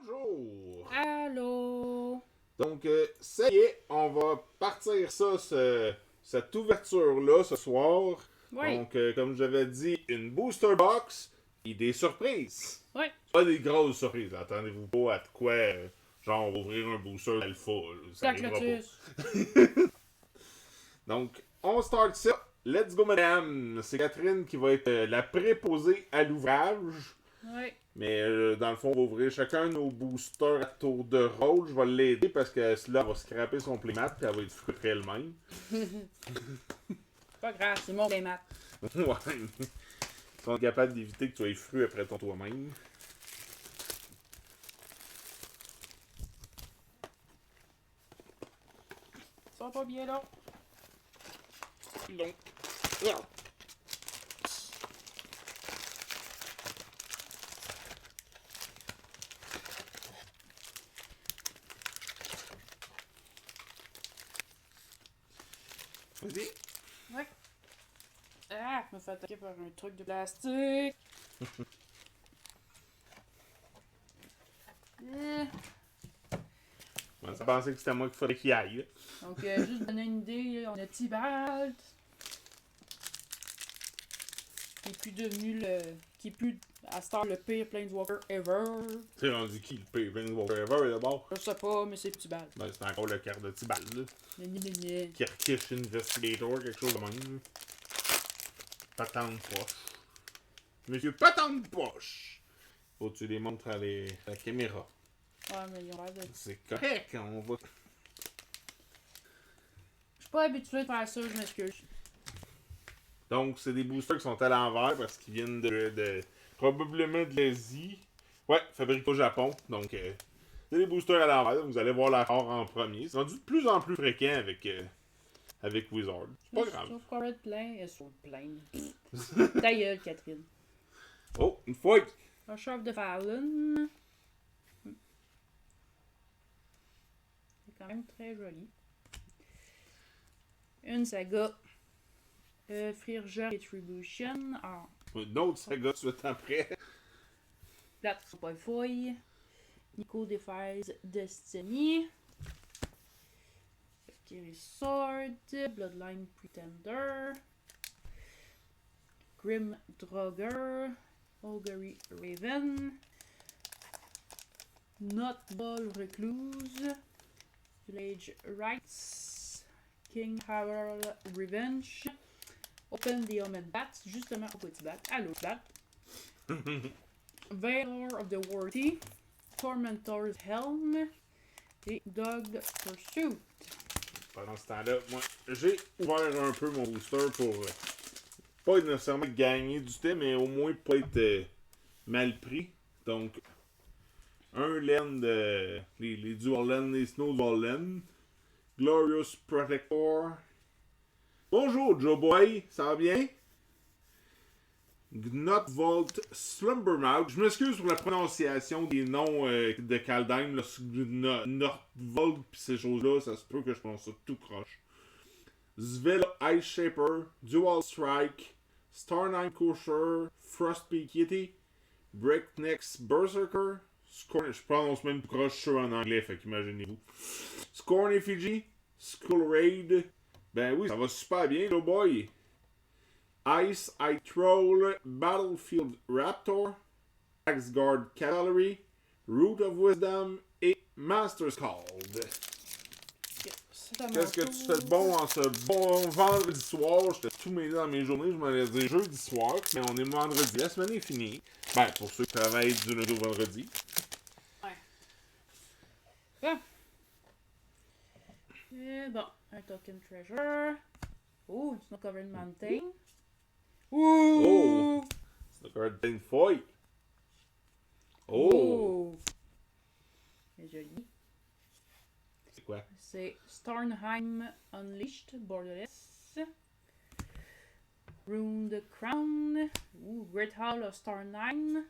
Bonjour! Allô? Donc, ça y est, on va partir cette ouverture-là ce soir. Oui. Donc, comme j'avais dit, une booster box et des surprises. Oui. Pas des grosses surprises, attendez-vous pas à de quoi, genre, on va ouvrir un booster alpha, là, ça Black arrivera Lotus. pas. Donc, on start ça. Let's go, madame! C'est Catherine qui va être la préposée à l'ouvrage. Oui. Mais dans le fond, on va ouvrir chacun nos boosters à tour de rôle. Je vais l'aider parce que cela va scraper son playmat et elle va être frustrée elle-même. Pas grave, c'est mon playmat. Ouais. Ils sont capables d'éviter que tu aies fru après ton toi-même. Ça va pas bien là. Donc. Ah. Vas-y. Ouais. Ah, je me fais attaquer par un truc de plastique. Euh, On ça pensait que c'était moi qu'il fallait qu'il aille. Là. Donc, juste donner une idée, on a Tibalt. Qui est plus devenu le. Qui est plus à Star le pire Planeswalker ever. Tu sais, rendu qui le pire Planeswalker ever d'abord? Je sais pas, mais c'est Tibalt. Ben, c'est encore le quart de Tibalt, là. Gna. Kirkish Investigator, quelque chose de même. Patente poche. Monsieur Patente poche! Faut que tu les montres à la caméra. Ouais, mais ils ont l'air de. C'est correct, on va. Je suis pas habitué de faire ça, je m'excuse. Donc, c'est des boosters qui sont à l'envers parce qu'ils viennent probablement de l'Asie. Ouais, fabriqués au Japon. Donc, c'est des boosters à l'envers. Vous allez voir l'accord en premier. C'est rendu de plus en plus fréquent avec Wizard. C'est pas grave. Sur Correct plein, sur plein. Ta gueule, Catherine. Oh, une fois! Rush of the Fallen. C'est quand même très joli. Une saga. Frierger Retribution. Ah, Une autre saga tout de suite après. plate pas fouille. Nico Defies Destiny. Valkyrie Sword. Bloodline Pretender. Grim Draugr. Augury Raven. Nutball Recluse. Village Rights. King Harold Revenge. Open the Omen Bat. Justement au petit bat. Allô, bat. Valor of the Worthy. Tormentor's Helm. Et Dog Pursuit. Pendant ce temps-là, moi, j'ai ouvert un peu mon booster pour pas nécessairement gagner du temps, mais au moins pas être mal pris. Donc, un land, les Dual Land, les Snow Dual Land. Glorious Protector. Bonjour, Joe Boy, ça va bien? Gnotvolt Slumbermouth. Je m'excuse pour la prononciation des noms de Kaldheim. Gnotvolt pis ces choses-là, ça se peut que je prononce ça tout croche. Svela Ice Shaper, Dual Strike, Star9 Kosher, Frostpeak Yeti, Breaknecks Berserker, je prononce même croche en anglais, fait qu'imaginez-vous. Scorn Effigy, Skull Raid. Ben oui, ça va super bien, Joe Boy. Ice Eye Troll, Battlefield Raptor, Axguard Cavalry, Root of Wisdom et Master's Called. Qu'est-ce que tu fais de bon en ce bon vendredi soir? Je t'ai tout mêlé dans mes journées, je m'allais dire jeudi soir, mais on est vendredi, la semaine est finie. Ben, pour ceux qui travaillent du lundi au vendredi. Ouais. Bon. Et bon, un token treasure. Oh, Snow Covered Mountain. Oh! Ouh! C'est encore une foille. Oh! C'est joli. C'est quoi? C'est Starnheim Unleashed, Borderless. Ruined Crown. Ooh, Great Hall of Starnheim.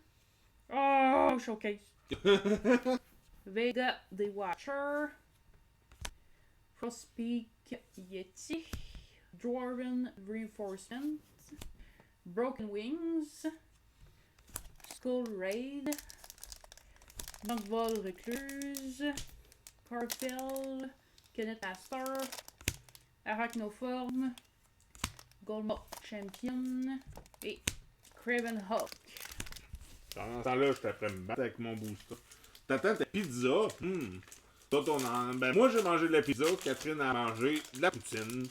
Oh, showcase. Vega the Watcher. Frostpeak Yeti. Dwarven Reinforcement. Broken Wings. Skull Raid. Noctvol Recluse, Corfell, Kenneth Master, Arachnoforme, Goldmok Champion et Craven Hawk. Pendant ce temps-là, j'étais prêt à me battre avec mon booster. T'attends ta pizza? Toi, Ben, moi, j'ai mangé de la pizza. Catherine a mangé de la poutine.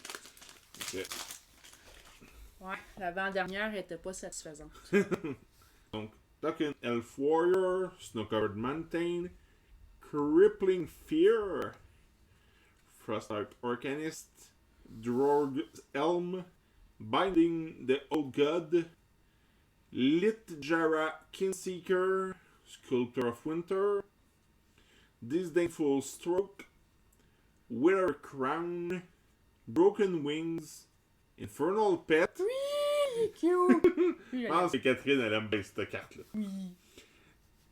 Okay. Ouais, l'avant-dernière était pas satisfaisante. Donc, Token Elf Warrior, Snow-Covered Mountain, Crippling Fear, Frost-Type Arcanist, Drorg Helm, Binding the Old God, Litjara Kinseeker, Sculptor of Winter, Disdainful Stroke, Wither Crown, Broken Wings, Infernal Pet. Oui, cute! Je pense que Catherine, elle aime bien cette carte-là. Oui.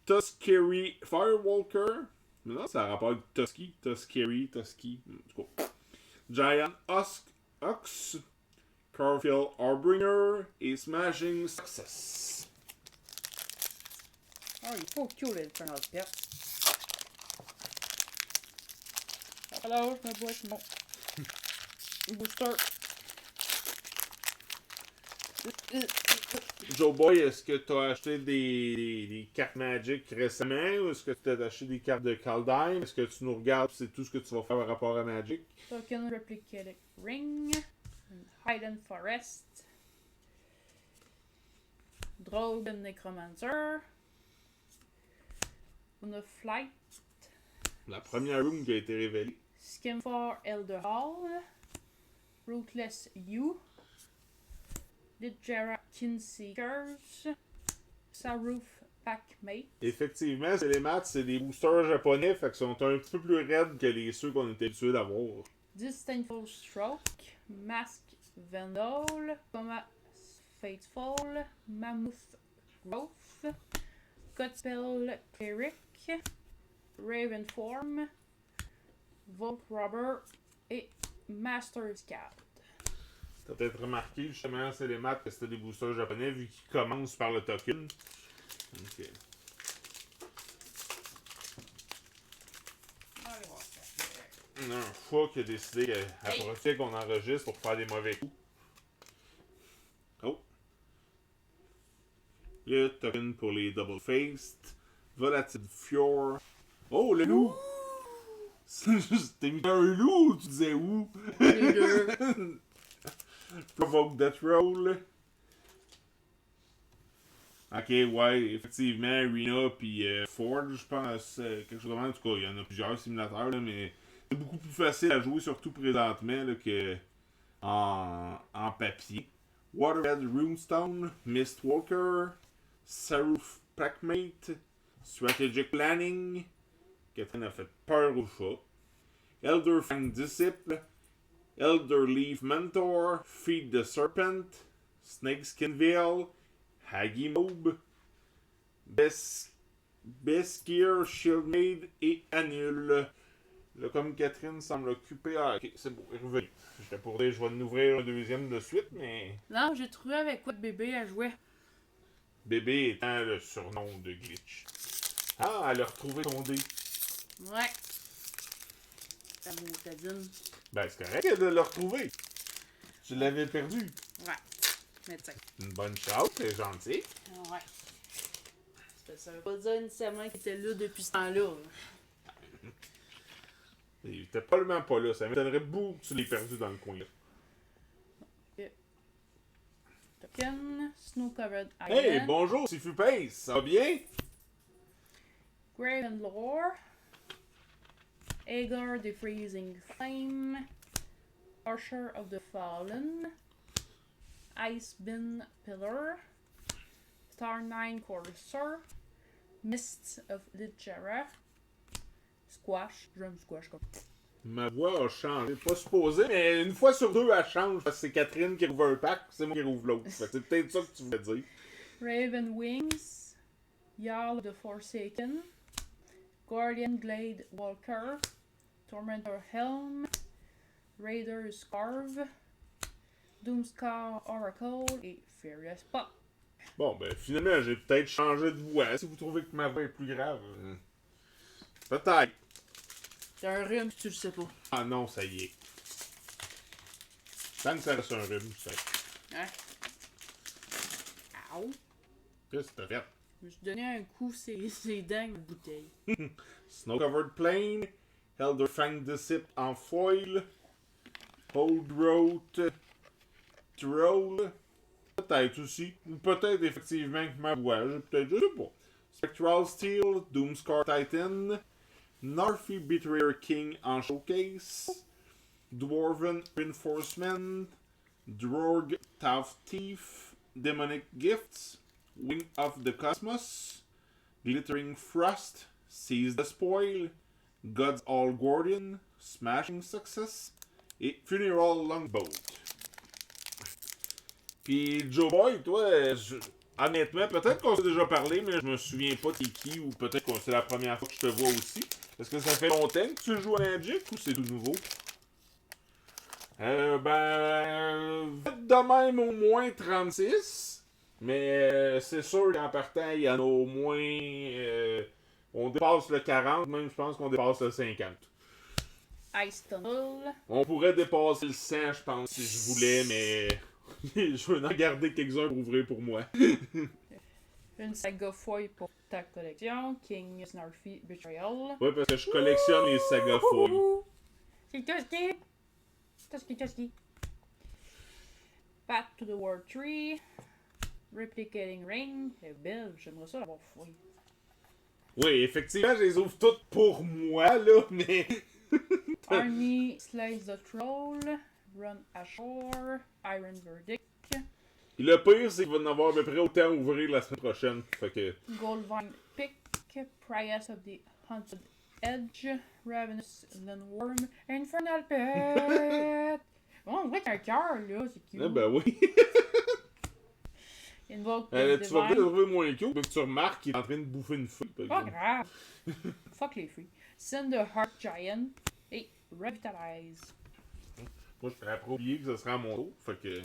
Tuskeri Firewalker. Non, ça a rapport avec Tusky. Tusky. Giant Ox. Carfield Harbinger et Smashing Success. Oh, il faut cute l'Infernal Pet. Alors, je me bois mon booster. Joe Boy, est-ce que tu as acheté des cartes Magic récemment ou est-ce que tu as acheté des cartes de Kaldheim? Est-ce que tu nous regardes et c'est tout ce que tu vas faire par rapport à Magic? Token Replicated Ring, Highland Forest, Drogon Necromancer, Una Flight, La première room qui a été révélée. Skimfor Elder Hall, Ruthless You, Litjara Kinseekers, Saroof Packmate. Effectivement, c'est les maths, c'est des boosters japonais, fait qu'ils sont un petit peu plus raides que ceux qu'on était habitués d'avoir. Disdainful Stroke, Mask Vandal, Coma Faithful, Mammoth Growth, Godspell Cleric, Raven Form, Vault Robber et Master Scout. T'as peut-être remarqué justement, c'est les maths, que c'était des boosters japonais vu qu'ils commencent par le token. Ok. Un fois qu'il a décidé à profiter qu'on enregistre pour faire des mauvais coups. Oh. Le token pour les Double Faced. Volatile Fjord. Oh, le loup! C'est juste, t'es mis un loup ou tu disais où? Les deux. Provoke Death Roll. Ok, ouais, effectivement, Arena puis Forge, je pense, quelque chose comme ça. En tout cas, il y en a plusieurs simulateurs, là, mais c'est beaucoup plus facile à jouer, surtout présentement, là, que en papier. Waterhead Runestone, Mistwalker, Saroof Packmate, Strategic Planning. Catherine a fait peur au chat. Elder Fang Disciple, Elder Leaf Mentor, Feed the Serpent, Snakeskin Veil, Haggy Mob, Beskir Shieldmaid et Annule. Là, comme Catherine semble occupée. Ah, ok, c'est bon, elle est revenue. J'étais pour dire, je vais en ouvrir un deuxième de suite, mais. Non, j'ai trouvé avec quoi de bébé à jouer. Bébé étant le surnom de Glitch. Ah, elle a retrouvé son dé. Ouais. Ta boutadine. Ben, c'est correct, elle l'a retrouvé. Tu l'avais perdu. Ouais. Mais tu sais. Une bonne chance, c'est gentil. Ouais. Ça veut pas dire nécessairement qu'il était là depuis ce temps-là. Il était probablement pas là. Ça m'étonnerait beaucoup que tu l'aies perdu dans le coin là. Okay. Token, Snow Covered Island. Hey, bonjour, c'est Fupace. Ça va bien? Graven Lore. Aegor the Freezing Flame. Usher of the Fallen. Icebin Pillar. Star 9 Courser. Mists of Litjara. Squash. J'aime Squash comme. Ma voix a changé. Pas supposé, mais une fois sur deux, elle change parce que c'est Catherine qui rouvre un pack, c'est moi qui rouvre l'autre. Fait que c'est peut-être ça que tu voulais dire. Raven Wings. Jarl of the Forsaken. Guardian Glade Walker. Tormentor Helm. Raider Scarve. Doomscar Oracle et Furious Pop. Bon, ben finalement, j'ai peut-être changé de voix si vous trouvez que ma voix est plus grave. Peut-être. C'est un rhume si tu le sais pas. Ah non, ça y est. Tant que ça reste un rhume, c'est... Hein? Ow! Qu'est-ce que t'as fait? Je me suis donné un coup, c'est dingue, la bouteille. Snow-covered plain, Elderfang Disciple en foil, Old Road Troll, peut-être aussi, ou peut-être effectivement que ma voile, peut-être, je sais pas. Spectral Steel, Doomscar Titan, Narfi Betrayer King en showcase, Dwarven Reinforcement, Drorg Tough Thief, Demonic Gifts, Wing of the Cosmos, Glittering Frost, Seize the Spoil, God's All Guardian, Smashing Success et Funeral Longboat. Puis Joe Boy, toi, honnêtement, peut-être qu'on s'est déjà parlé, mais je me souviens pas t'es qui, ou peut-être que c'est la première fois que je te vois aussi. Est-ce que ça fait longtemps que tu joues à Magic ou c'est tout nouveau? Vite de même au moins 36. Mais c'est sûr qu'en partant, il y en a au moins... on dépasse le 40, même je pense qu'on dépasse le 50. Ice Tunnel. On pourrait dépasser le 100, je pense, si je voulais, mais... je vais en garder quelques-uns pour ouvrir pour moi. Une saga foil pour ta collection. King Snarfy Betrayal. Ouais, parce que je collectionne les sagas foil. C'est Tusky! Tusky. Path to the World Tree. Replicating Ring. Elle est belle, j'aimerais ça l'avoir foil. Oui, effectivement, je les ouvre toutes pour moi, là, mais... Army Slice the Troll. Run Ashore. Iron Verdict. Et le pire, c'est qu'il va en avoir à peu près autant à ouvrir la semaine prochaine. Fait que... Goldvine Pick. Prias of the Haunted Edge. Ravenous Landworm. Infernal Pet. Bon, on voit qu'il y a un cœur, là, c'est cute. Ah ben oui. Invoke Tu vas Divine. peut-être trouver moins cute, mais que tu remarques qu'il est en train de bouffer une feuille. Pas grave. Fuck les fruits. Send the Heart Giant. Et Revitalize. Moi, je ferais pas oublier que ce sera à mon tour. Fait que...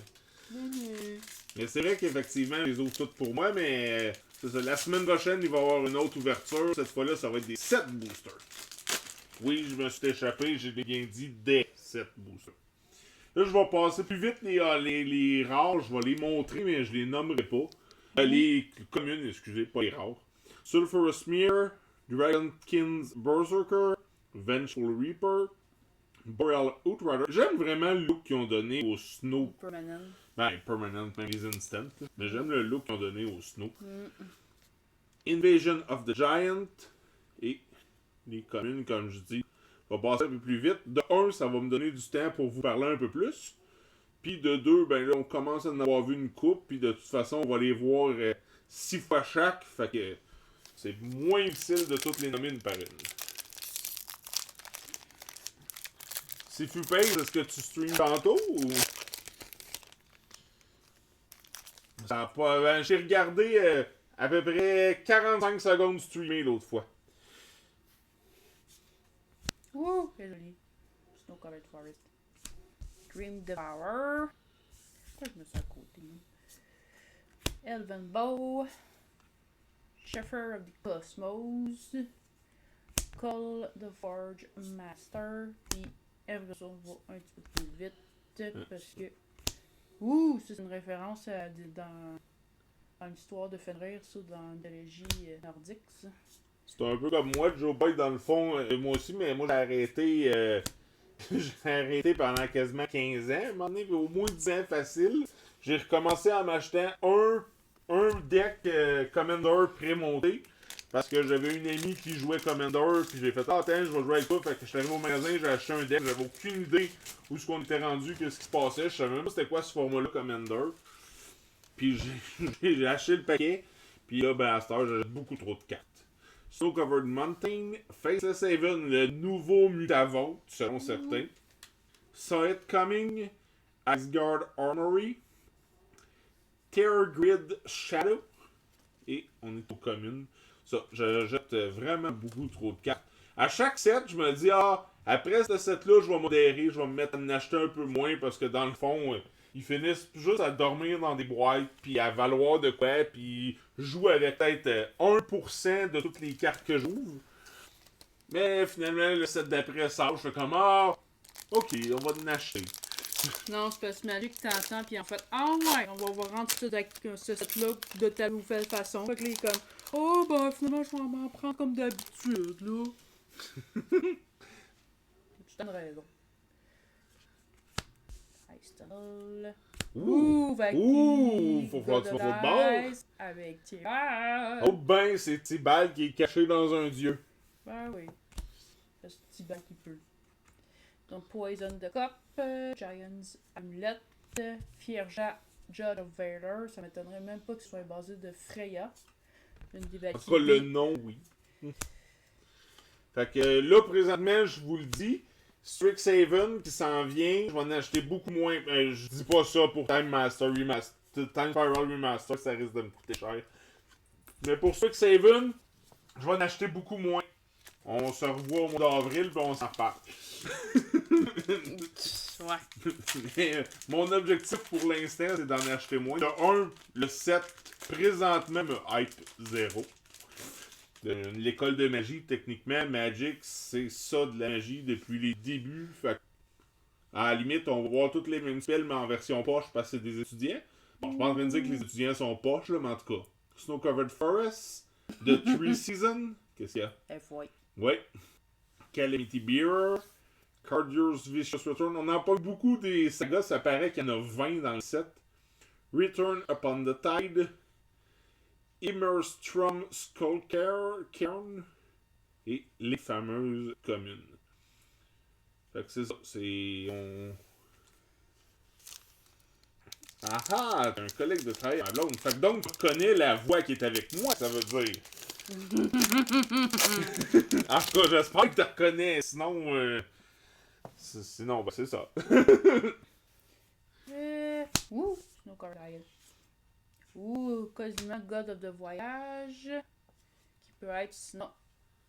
Mais c'est vrai qu'effectivement, je les ouvre toutes pour moi, mais c'est ça. La semaine prochaine, il va y avoir une autre ouverture. Cette fois-là, ça va être des 7 boosters. Oui, je me suis échappé, j'ai bien dit des 7 boosters. Là, je vais passer plus vite les rares. Je vais les montrer, mais je les nommerai pas. Les communes, excusez, pas les rares. Sulphurous Smear, Dragonkins Berserker, Vengeful Reaper, Boreal Outrider. J'aime vraiment le look qu'ils ont donné au Snow. Permanent. Ben, Permanent, même les Instant. Mais j'aime le look qu'ils ont donné au Snow. Invasion of the Giant. Et les communes, comme je dis, va passer un peu plus vite. De 1, ça va me donner du temps pour vous parler un peu plus. Puis de 2, ben là, on commence à en avoir vu une coupe. Puis de toute façon, on va les voir 6 fois chaque. Fait que c'est moins difficile de toutes les nommer une par une. Si Fupaze, est-ce que tu streams tantôt ou... Ça a pas... Ben, j'ai regardé à peu près 45 secondes streamer l'autre fois. Wouh, c'est joli. Snow Covered Forest. Dream Devourer. Pourquoi je me suis à côté? Elven Bow. Shepherd of the Cosmos. Call the Forge Master. Puis Everson va un petit peu plus vite parce que. Ouh, c'est une référence à dans l'histoire de Fenrir, ça, dans l'anthologie nordique, ça. C'est un peu comme moi, Joe Boy, dans le fond, moi aussi, mais moi j'ai arrêté j'ai arrêté pendant quasiment 15 ans, à un moment donné, au moins 10 ans facile. J'ai recommencé en m'achetant un deck Commander pré-monté, parce que j'avais une amie qui jouait Commander, puis j'ai fait « Ah, attends, je vais jouer avec toi », fait que je suis arrivé au magasin, j'ai acheté un deck, j'avais aucune idée où ce qu'on était rendu, qu'est-ce qui se passait, je savais même pas c'était quoi ce format-là Commander. Puis j'ai acheté le paquet, puis là, ben à cette heure, j'ai beaucoup trop de cartes. Snow Covered Mountain, Faceless Haven, le nouveau Mutavault, selon certains. Saw It Coming, Asgard Armory, Terror Grid Shadow, et on est aux communes. Ça, je jette vraiment beaucoup trop de cartes. À chaque set, je me dis, après ce set-là, je vais modérer, je vais me mettre à en acheter un peu moins, parce que dans le fond, ils finissent juste à dormir dans des boîtes, puis à valoir de quoi, puis jouer avec peut-être 1% de toutes les cartes que j'ouvre. Mais finalement, le set d'après sort, je fais comme, ah, ok, on va en acheter. Non, c'est parce que Magic t'entend, puis en fait, ah ouais, on va rendre ce set-là de telle ou telle façon. Fait que là, il est comme, oh, ben finalement, je vais m'en prendre comme d'habitude, là. Tu donnes raison. Crystal. Vaki. Faut faire du football. Avec Tibalt. Oh ben, c'est Tibalt qui est caché dans un dieu. Ben oui. C'est Tibalt qui peut. Donc, Poison de Cop, Giant's Amulet, Fierja, Judge of Valor. Ça m'étonnerait même pas que ce soit basé de Freya. Une des En tout cas, le nom, oui. Fait que là, présentement, je vous le dis, Strixhaven qui s'en vient, je vais en acheter beaucoup moins. Je dis pas ça pour Time Master Remaster. Time Spiral Remaster, ça risque de me coûter cher. Mais pour Strixhaven, je vais en acheter beaucoup moins. On se revoit au mois d'avril, puis on s'en reparle. Ouais. Mais, mon objectif pour l'instant, c'est d'en acheter moins. De 1, le set présentement me hype 0. L'école de magie, techniquement, Magic, c'est ça de la magie depuis les débuts. Fait à la limite, on va voir toutes les mêmes spells, mais en version poche parce que c'est des étudiants. Bon, je suis pas en train de dire que les étudiants sont poches, là, mais en tout cas. Snow Covered Forest, The Tree Season, qu'est-ce qu'il y a? FY. Ouais. Calamity Bearer, Cardio's Vicious Return. On n'a pas beaucoup des sagas, ça paraît qu'il y en a 20 dans le set. Return Upon the Tide, Immerstrom Skullcairn et les fameuses communes. Fait que c'est ça, c'est... Ah, t'es un collègue de travail à blonde. Fait que donc, tu reconnais la voix qui est avec moi, ça veut dire. En tout cas, j'espère que tu reconnais, sinon... Sinon, ben c'est ça. Snow Covered quasiment God of the Voyage, qui peut être sinon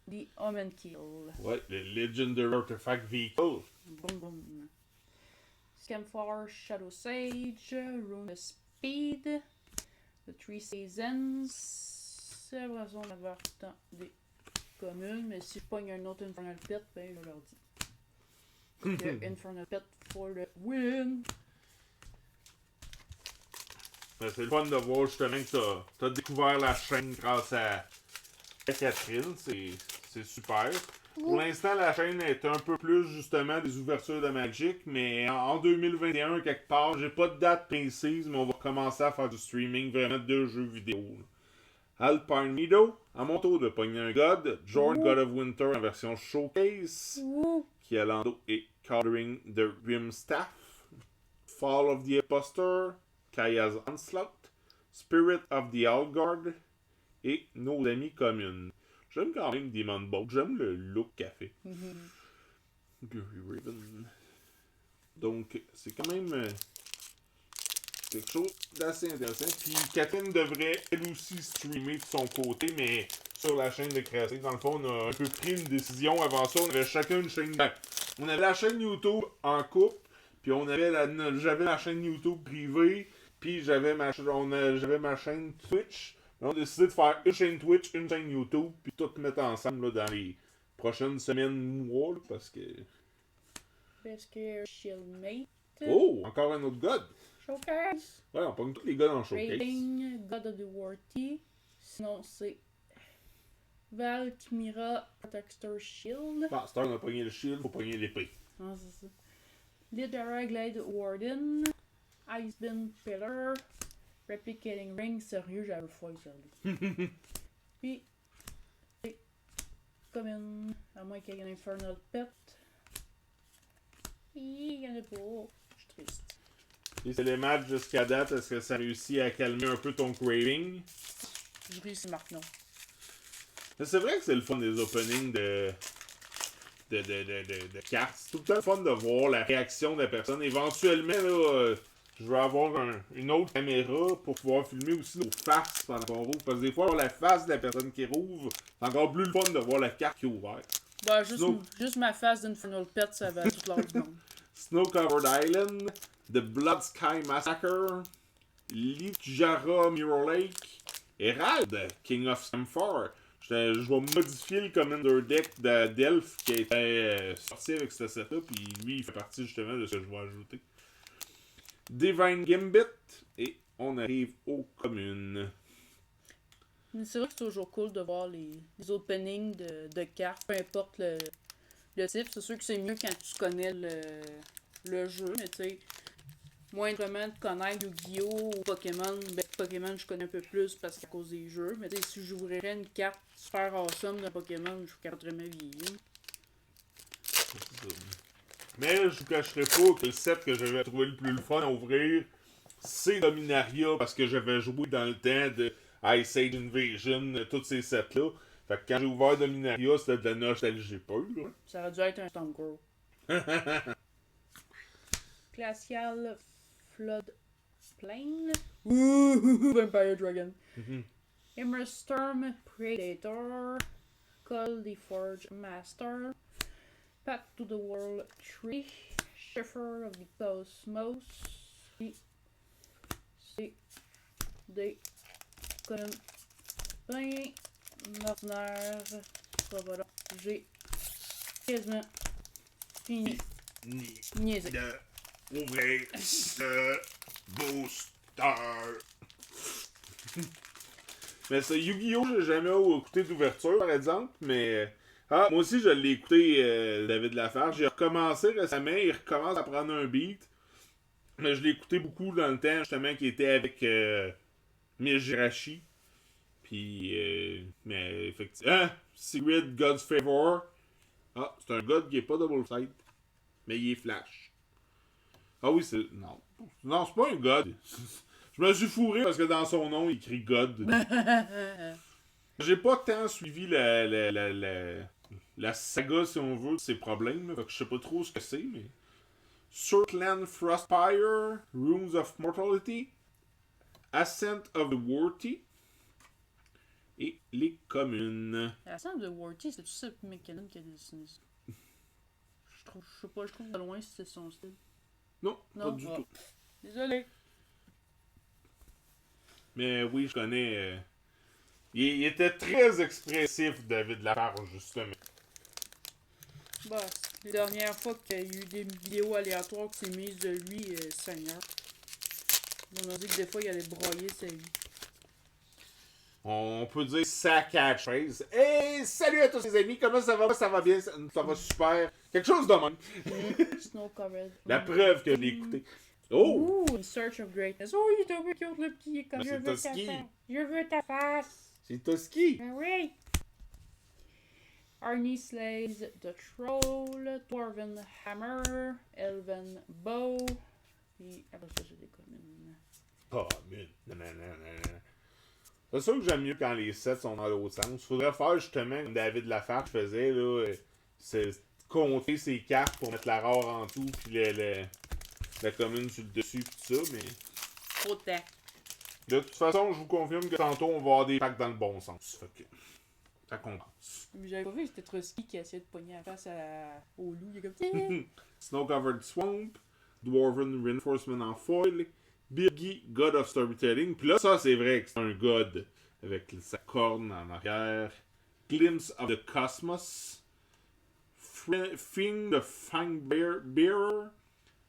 The Omen Kill. Ouais, le Legendary Artifact Vehicle. Boum boum. Scamfar, Shadow Sage, Rune of Speed, The Three Seasons. C'est vrai, on avait tant des communes, mais si je pogne un autre Infernal Pit, ben je leur dis. Que Infernal Pit for the win. Ben, c'est le fun de voir justement que t'as découvert la chaîne grâce à Catherine, c'est super. Pour l'instant, la chaîne est un peu plus justement des ouvertures de Magic, mais en 2021, quelque part, j'ai pas de date précise, mais on va commencer à faire du streaming vraiment de jeux vidéo. Alpine Meadow, à mon tour de pogner un God, Jorn God of Winter en version Showcase, qui a l'ando et Countering the Grimstaff, Fall of the Impostor, Kaya's Onslaught, Spirit of the Allguard et nos amis communes. J'aime quand même Demon Bolt, j'aime le look qu'elle fait. Gary Raven. Donc, c'est quand même quelque chose d'assez intéressant. Puis Catherine devrait elle aussi streamer de son côté, mais sur la chaîne de création. Dans le fond, on a un peu pris une décision. Avant ça, on avait chacun une chaîne. On avait la chaîne YouTube en couple, puis j'avais la chaîne YouTube privée, puis j'avais ma chaîne Twitch. On a décidé de faire une chaîne Twitch, une chaîne YouTube, puis tout mettre ensemble là, dans les prochaines semaines, mois, là, parce que... Shieldmate. Oh, encore un autre God. Showcase. Ouais, on pogne tous les gars dans le showcase. Raiding, God of the Warty. Sinon, c'est Val, Chimera, Protector Shield. Ah, c'est on a pogné le shield, faut pogner l'épée. Ah, c'est ça. Lidera Glade Warden. Icebind Pillar. Replicating Ring. Sérieux, j'avais foi, sérieux. Puis, commune. À moins qu'il y ait un Infernal Pet. Il y en a pas. Je suis triste. Et c'est les matchs jusqu'à date, est-ce que ça réussit à calmer un peu ton craving? Je réussis maintenant. Mais c'est vrai que c'est le fun des openings de cartes. C'est tout le temps le fun de voir la réaction de la personne. Éventuellement, là, je vais avoir une autre caméra pour pouvoir filmer aussi nos faces pendant qu'on rouvre. Parce que des fois, voir la face de la personne qui rouvre, c'est encore plus le fun de voir la carte qui est ouverte. Bah, juste ma face d'Infernal Pet, ça va toute l'heure du monde. Snow Covered Island, The Blood Sky Massacre, Lichjara Mirror Lake, Herald, King of Scamfar. Je vais modifier le Commander Deck d'Elf qui a été sorti avec ce set-là, puis lui, il fait partie justement de ce que je vais ajouter. Divine Gambit, et on arrive aux communes. Mais c'est vrai que c'est toujours cool de voir les openings de cartes, peu importe le type. C'est sûr que c'est mieux quand tu connais le jeu, mais tu sais, moindrement de connaître Yu-Gi-Oh! Ou Pokémon, ben Pokémon je connais un peu plus parce qu'à cause des jeux, mais tu sais, si j'ouvrirais une carte super awesome d'un Pokémon, je capoterais ma vie. Mais je vous cacherai pas que le set que j'avais trouvé le plus fun à ouvrir, c'est Dominaria, parce que j'avais joué dans le temps de Ice Age Invasion, tous ces sets-là. Fait que quand j'ai ouvert Dominaria, c'était de la nostalgie pure. Là. Ça aurait dû être un Stormcrow. Glacial Floodplain. Ouh, Vampire Dragon. Storm Predator. Call the Forge Master. Path to the World Tree. Shepherd of the Cosmos. C. D. Colonne. Plein. Ordinaire. Voilà. J'ai quasiment fini. Niaiser. Ouvrir ce booster. Mais ça, Yu-Gi-Oh! J'ai jamais écouté d'ouverture, par exemple, mais... Ah, moi aussi, je l'ai écouté, David Lafarge. J'ai recommencé récemment, il recommence à prendre un beat. Mais je l'ai écouté beaucoup dans le temps, justement, qui était avec Mijirachi. Puis, mais effectivement... Ah! Secret God's Favor. Ah, c'est un God qui est pas double side. Mais il est flash. Ah oui, c'est... Non. Non, c'est pas un God. Je me suis fourré parce que dans son nom, il écrit God. J'ai pas tant suivi la saga, si on veut, de ses problèmes. Fait que je sais pas trop ce que c'est, mais... Surtland Frostfire, Runes of Mortality, Ascent of the Worthy, et les communes. Ascent of the Worthy, c'est tout ça McKinnon qui a dessiné ça. Je trouve de loin si c'est son style. Non, pas du tout. Désolé. Mais oui, je connais... Il était très expressif, David Lafarge, justement. Bah, les dernières fois qu'il y a eu des vidéos aléatoires qui s'est mises de lui, Seigneur. On a dit que des fois, il allait broyer sa vie. On peut dire sa catchphrase. Hey, salut à tous les amis, comment ça va? Ça va bien, ça va super. Quelque chose de même. Snow covered. La preuve que je l'ai écouté. Oh! Ouh, In Search of Greatness. Oh, il est un peu cute, le petit. Comme Ben, je veux ta Toski. face. Je veux ta face. C'est Toski. Ben oui. Arnie Slays the Troll. Dwarven Hammer. Elven Bow. Et après ça, j'ai des communes. Oh, mais... Non. C'est sûr que j'aime mieux quand les sets sont dans l'autre sens. Faudrait faire justement comme David Lafarge faisait, là. C'est compter ses cartes pour mettre la rare en tout, puis la commune sur le dessus, pis tout ça, mais... Trop de temps. De toute façon, je vous confirme que tantôt, on va avoir des packs dans le bon sens. Fait que... Ça commence. Mais j'avais pas vu que c'était Trotsky qui essayait de pogner la face au loup. Il est comme... Snow-Covered Swamp, Dwarven Reinforcement en foil, Birgi, God of Storytelling. Puis là, ça, c'est vrai que c'est un God avec sa corne en arrière. Glimpse of the Cosmos, Fing the Fangbearer,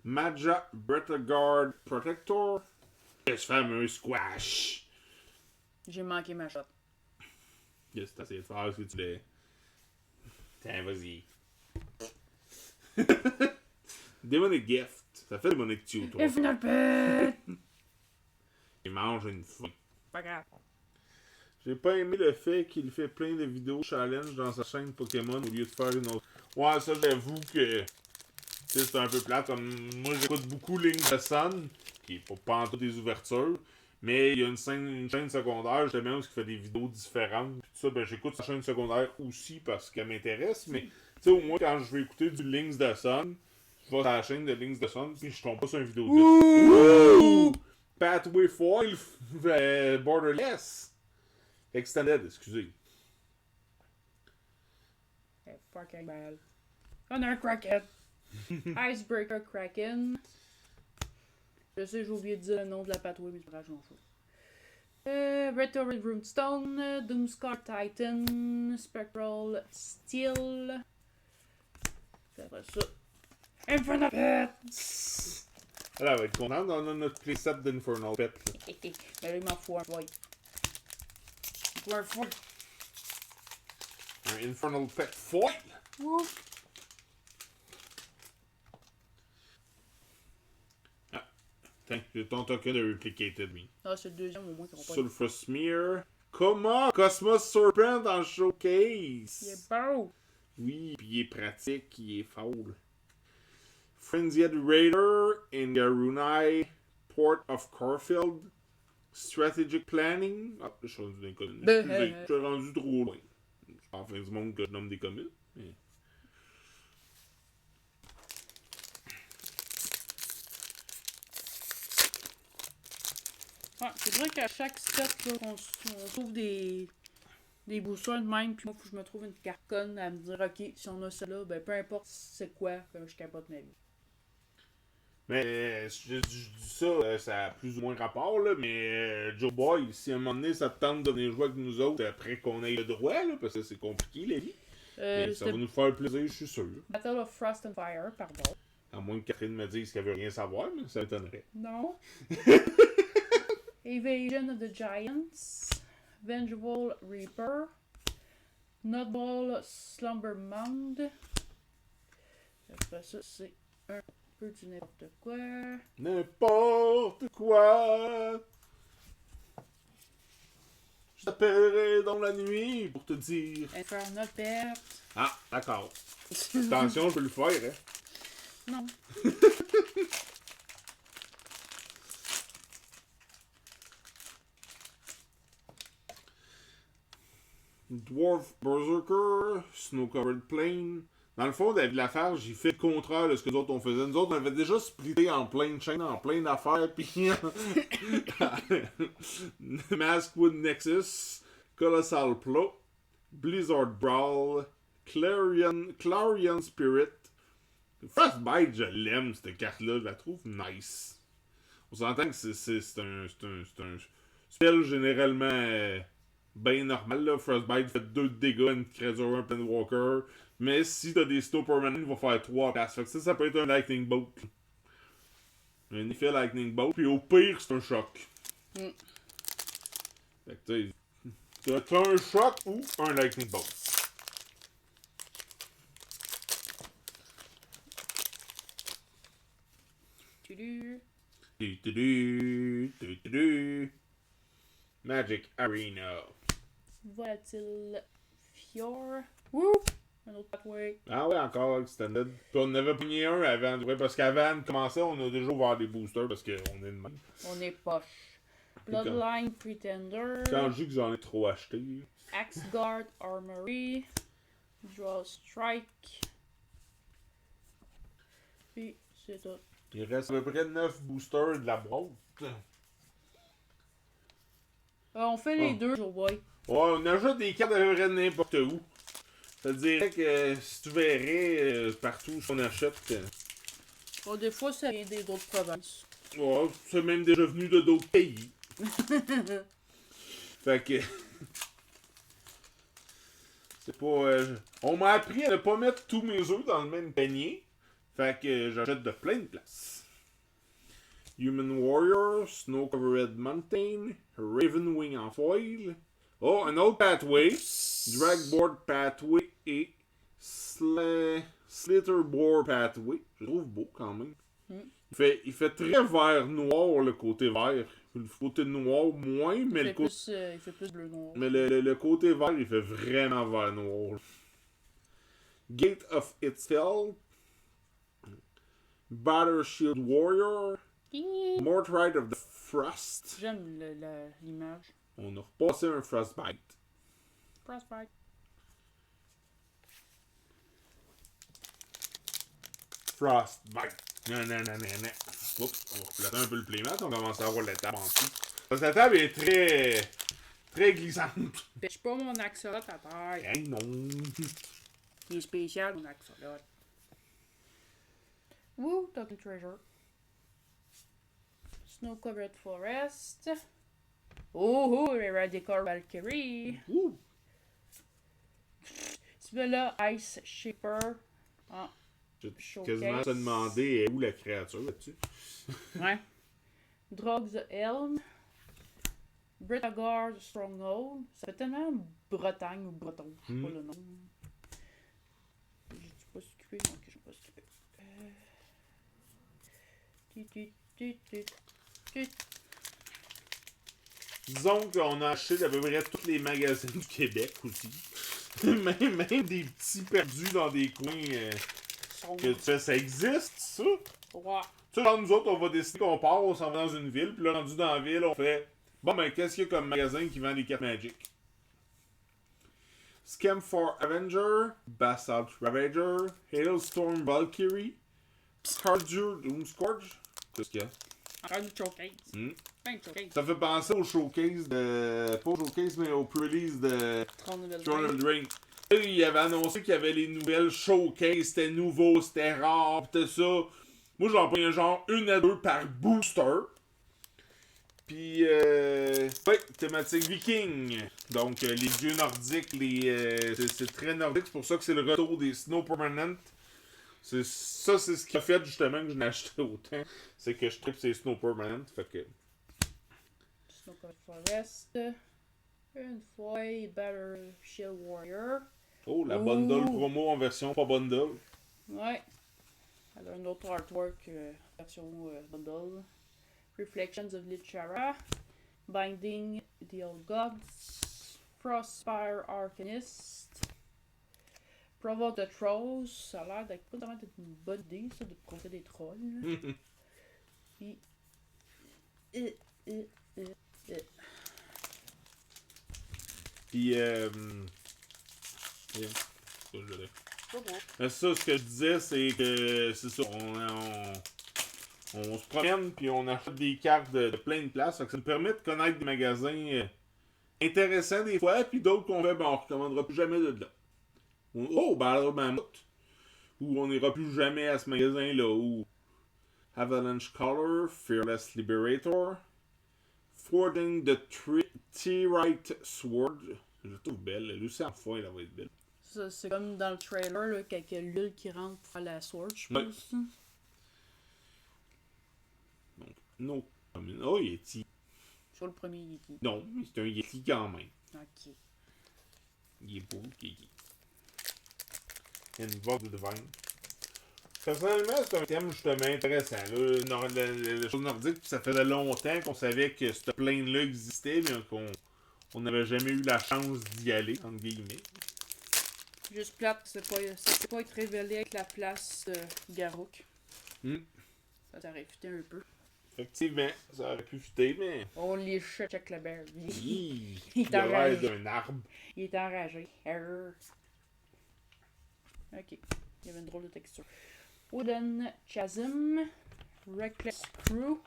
Maja Bretagard Protector, et ce fameux Squash. J'ai manqué ma shot. Yes, t'as essayé de faire ce que tu voulais. Tiens, vas-y. Demonic Gift. Ça fait Demonic Tutor. Infinite Pit! Il mange une fin. Pas grave. J'ai pas aimé le fait qu'il fait plein de vidéos challenge dans sa chaîne Pokémon au lieu de faire une autre. Ouais, ça, j'avoue que c'est un peu plate. Comme moi, j'écoute beaucoup Link the Sun, qui est pas en tout des ouvertures. Mais il y a une chaîne secondaire, justement, où il fait des vidéos différentes. Pis tout ça, ben, j'écoute sa chaîne secondaire aussi parce qu'elle m'intéresse. Mais, tu sais, au moins, quand je veux écouter du Link's the Sun, je vais sur la chaîne de Link's the Sun, puis je tombe pas sur une vidéo de Wouh! Pathway Foil Borderless. Extended, excusez. Fucking bad. On a un Kraken. Icebreaker Kraken. Je sais, j'ai oublié de dire le nom de la patrouille, mais c'est pas grave, je m'en fous. Rhetoric Runestone, Doomscar Titan, Spectral Steel. Après ça, Infernal Pets! Elle va être contente, on a notre playset d'Infernal Pet. Mais là, il m'en faut un foil. Il faut un foil. Un Infernal Pet foil! Wouh! Tiens, j'ai ton token de Replicated Me. Ah, c'est le deuxième au moins qu'on va pas. Sulfur Smear. Comment? Cosmos Serpent en showcase! Il est beau! Oui, puis il est pratique, il est foul. Frenzied Raider in Garunai, Port of Caulfield, Strategic Planning. Ah, je suis rendu dans les communes. Excusez, je suis rendu trop loin. C'est pas en fin du monde que je nomme des communes. Mais... Ouais, c'est vrai qu'à chaque step, là, on trouve des boosters de même, puis moi, faut que je me trouve une carconne à me dire, ok, si on a ça là, ben peu importe c'est quoi, je capote ma vie. Mais je dis ça, ça a plus ou moins rapport, là, mais Joe Boy, si à un moment donné ça te tente de venir jouer avec nous autres après qu'on ait le droit, là, parce que c'est compliqué la vie, mais ça va nous faire plaisir, je suis sûr. Battle of Frost and Fire, pardon. À moins que Catherine me dise qu'elle veut rien savoir, mais ça m'étonnerait. Non. Evasion of the Giants, Vengeful Reaper, Nutball Slumbermound. Après ça, c'est un peu du n'importe quoi. N'importe quoi! Je t'appellerai dans la nuit pour te dire. Infernal Pet. Ah, d'accord. Attention, je peux le faire, hein. Non. Dwarf Berserker, Snow-Covered Plain. Dans le fond, David Lafarge, j'ai fait le contraire de ce que nous autres on faisait. Nous autres, on avait déjà splitté en plein de chaînes, en plein d'affaires, puis Maskwood Nexus, Colossal Plot, Blizzard Brawl, Clarion Spirit. Frostbite, je l'aime, cette carte-là, je la trouve nice. On s'entend que c'est un spell généralement bien normal, là. Frostbite fait 2 de dégâts à une créature, un Planewalker. Mais si t'as des snow permanents, il va faire 3 places. Fait que ça peut être un Lightning Bolt. Un effet Lightning Bolt. Puis au pire, c'est un choc. Fait que t'as un choc ou un Lightning Bolt. Magic Arena. Volatile Fjord. Wouh! Un autre pathway. Ah ouais, encore Extended. Puis on en avait pogné un avant. Ouais, parce qu'avant de commencer, on a déjà ouvert des boosters parce qu'on est de même. On est poche. Bloodline Pretender. Quand je dis que j'en ai trop acheté. Axeguard Armory. Draw Strike. Puis c'est tout. Il reste à peu près 9 boosters de la boîte. On fait les deux, Joe Boy. Ouais, on ajoute des cartes à peu près de n'importe où. Ça dirait que si tu verrais partout où on achète. Bon, des fois, ça vient des autres provinces. Ouais, c'est même déjà venu de d'autres pays. Fait que. C'est pas. On m'a appris à ne pas mettre tous mes œufs dans le même panier. Fait que j'achète de plein de places. Human Warrior, Snow Covered Mountain, Ravenwing en foil. Oh, un autre pathway. Dragboard Pathway et Slitterboard Pathway. Je le trouve beau quand même. Il fait très vert-noir le côté vert. Le côté noir moins, mais le côté. Il fait plus bleu-noir. Mais le côté vert, il fait vraiment vert-noir. Gate of Itself. Batter Shield Warrior. Mortrite of the Frost. J'aime l'image. On a repassé un Frostbite. Frostbite. Frostbite. Non. Oups, on va replacer un peu le playmat, on commence à avoir la table en dessous. Parce que la table est très glissante. Pêche pas mon axolot à terre. Hey, non. Il est spécial, mon axolot. Woo, Token Treasure. Snow Covered Forest. Oh, oh, les Radical Valkyrie. Ouh! Celui-là, Ice Shaper. Ah, J'ai Showcase. quasiment te demander où la créature là-dessus. ouais. Drugs the Helm. Britagar Stronghold. Ça fait tellement Bretagne ou Breton, je sais pas le nom. J'ai pas skippé, ok, j'ai pas skippé. Disons qu'on a acheté d'à peu près tous les magasins du Québec aussi. même des petits perdus dans des coins que tu sais, ça existe, ça? Ouais. Tu sais, genre, nous autres, on va décider qu'on part, on s'en va dans une ville, puis là, rendu dans la ville, on fait bon, ben, qu'est-ce qu'il y a comme magasin qui vend des cartes Magic? Scam for Avenger, Basalt Ravager, Hailstorm Valkyrie, Scardur Doomscourge. Qu'est-ce qu'il y a? Encore du showcase. Plein de showcase. Ça fait penser au showcase de. Pas au showcase, mais au pre-release de Throne of the Ring. Il avait annoncé qu'il y avait les nouvelles showcases, c'était nouveau, c'était rare, pis tout ça. Moi, j'en prends genre 1 à 2 par booster. Puis, ouais, thématique viking. Donc, les dieux nordiques, c'est très nordique. C'est pour ça que c'est le retour des Snow Permanent. C'est ce qui a fait justement que je n'ai acheté autant. C'est que je tripe ces Snow Permanent. Fait que. Snow Forest. Une Foy, Better Shield Warrior. Oh, la bundle promo en version pas bundle. Ouais. Elle a un autre artwork version bundle. Reflections of Lichara. Binding the Old Gods. Frostfire Arcanist. Provoke the Trolls. Ça a l'air d'être pas vraiment une bonne idée, ça, de provoquer des trolls. Puis. Puis, ça, ce que je disais, c'est que c'est ça, on se promène puis on achète des cartes de plein de places. Ça nous permet de connaître des magasins intéressants des fois, puis d'autres qu'on fait, ben on recommandera plus jamais de là. Oh, Battle Mammoth. Ou on n'ira plus jamais à ce magasin-là. Ou Avalanche Color, Fearless Liberator, Fording the T-Right Sword. Je la trouve belle. Elle aussi en foin, elle va être belle. Ça, c'est comme dans le trailer, là, quand il y a l'huile qui rentre pour faire la sword, je pense. Ouais. Donc, non. Oh, Yeti. Sur le premier Yeti. Non, mais c'est un Yeti quand même. Ok. Il est beau, Yeti. Invoke the Divine. Personnellement, c'est un thème justement intéressant. Là. Le chose nordique, ça faisait longtemps qu'on savait que ce plane-là existait, mais qu'on n'avait jamais eu la chance d'y aller, entre guillemets. Juste plate, ça peut pas être révélé avec la place Garouk. Ça t'aurait fité un peu. Effectivement, ça aurait pu fitter, mais. On les check le bear. Il est a l'air enragé. d'un arbre. Il est enragé. Error. Ok. Il y avait une drôle de texture. Wooden Chasm. Reckless Crew.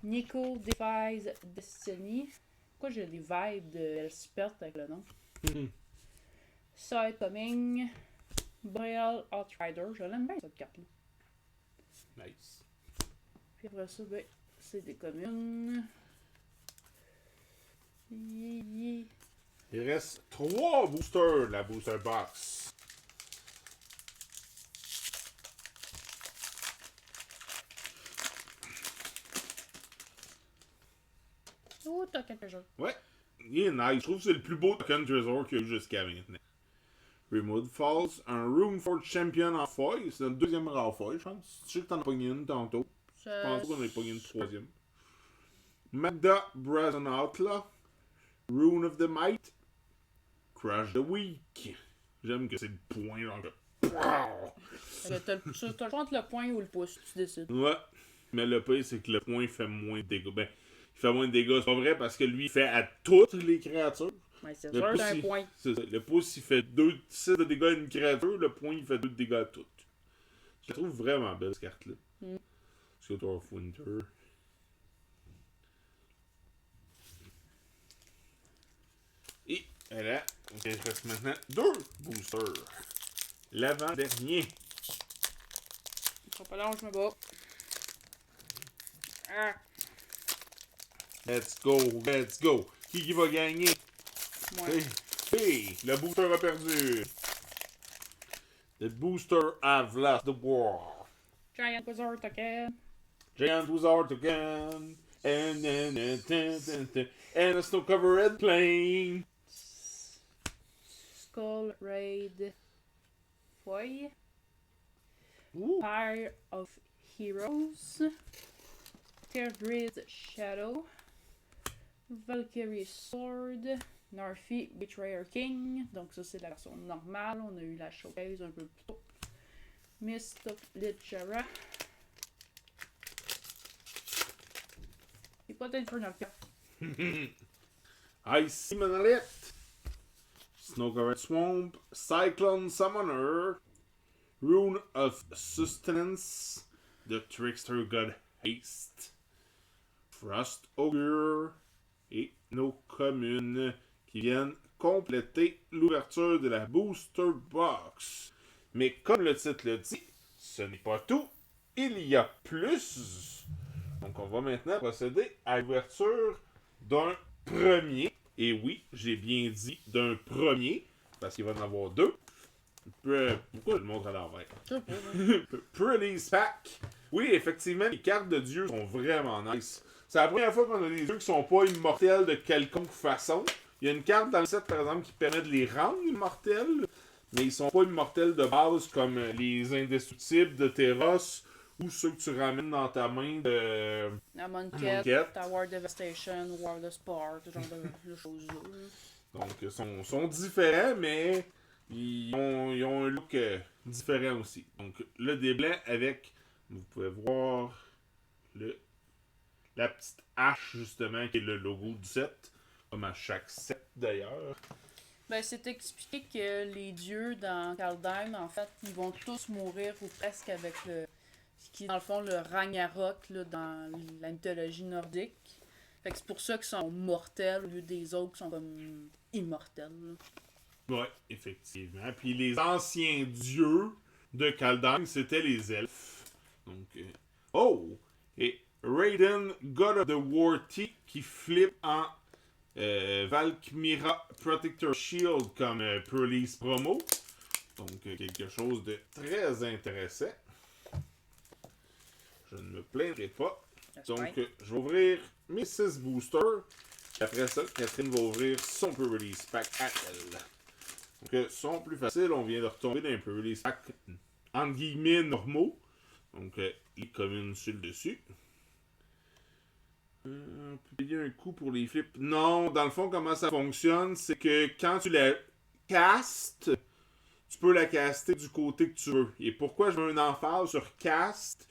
Nico Defies Destiny. Pourquoi j'ai des vibes de Elspeth avec le nom? Side Coming. Boreal Outrider. Je l'aime bien cette carte-là. Nice. Puis après ça, ben, c'est des communes. Il reste 3 boosters, la booster box. Oh, t'as quelque chose. Ouais, il est nice. Je trouve que c'est le plus beau token Trésor qu'il y a eu jusqu'à maintenant. Remote Falls, un Runeforge Champion en foil. C'est notre deuxième rare foil, je pense. Je sais que t'en as pogné une tantôt. Je pense qu'on en a pogné une troisième. Magda Brazen Outlaw. Rune of the Might. Crash the Week. J'aime que c'est le point, genre que. T'as le choix entre le point ou le pouce, tu décides. Ouais. Mais le pire, c'est que le point fait moins de dégâts. Ben, il fait moins de dégâts. C'est pas vrai parce que lui, il fait à toutes les créatures. Ouais, c'est Le sûr, pouce, c'est un point. C'est ça. Le pouce, il fait 6 de dégâts à une créature. Le point, il fait 2 de dégâts à toutes. Je la trouve vraiment belle, cette carte-là. Sculptor of Winter. Et voilà. Ok, il reste maintenant 2 boosters. L'avant-dernier. Ça sera pas long, je me bats. Ah. Let's go, let's go. Qui va gagner? Moi. Hey, le booster a perdu. The booster have lost the war. Giant Wizard again. Giant Wizard again. And a snow covered plane. Skull Raid Foy. Ooh. Fire of Heroes. Tearbridge Shadow. Valkyrie Sword. Narfi Betrayer King. Donc ça c'est la version normale. On a eu la showcase un peu plus tôt. Mist of Lichara. Et pas d'Infernal Cap. Icy Monolith. Snow covered swamp. Cyclone Summoner. Rune of Sustenance. The Trickster God Haste. Frost Ogre. Et nos communes qui viennent compléter l'ouverture de la Booster Box. Mais comme le titre le dit, ce n'est pas tout. Il y a plus. Donc on va maintenant procéder à l'ouverture d'un premier. Et oui, j'ai bien dit d'un premier, parce qu'il va en avoir deux. Pourquoi je le montre à l'envers? Release Pack. Oui, effectivement, les cartes de dieu sont vraiment nice. C'est la première fois qu'on a des dieux qui sont pas immortels de quelconque façon. Il y a une carte dans le set, par exemple, qui permet de les rendre immortels, mais ils sont pas immortels de base comme les indestructibles de Terros ou ceux que tu ramènes dans ta main de... Amonkhet, Tower Devastation, War of the Sport, ce genre de choses-là. Donc, ils sont différents, mais ils ont un look différent aussi. Donc, le dé blanc avec, vous pouvez voir, la petite hache, justement, qui est le logo du set, comme à chaque set, d'ailleurs. Ben, c'est expliqué que les dieux dans Kaldheim, en fait, ils vont tous mourir ou presque avec ce qui est dans le fond le Ragnarok là, dans la mythologie nordique. Fait que c'est pour ça qu'ils sont mortels au lieu des autres qui sont comme immortels. Ouais, effectivement. Puis les anciens dieux de Kaldheim, c'était les elfes. Donc, oh! Et Raiden, God of the War T, qui flippe en Valkmira Protector Shield comme release promo. Donc, quelque chose de très intéressant. Je ne me plaindrai pas. Donc, je vais ouvrir mes 6 boosters. Après ça, Catherine va ouvrir son release pack à elle. Donc, son plus facile, on vient de retomber dans un release pack entre guillemets normaux. Donc, les communes sur le dessus. On peut payer un coup pour les flips. Non, dans le fond, comment ça fonctionne, c'est que quand tu la castes, tu peux la caster du côté que tu veux. Et pourquoi je mets une emphase sur cast,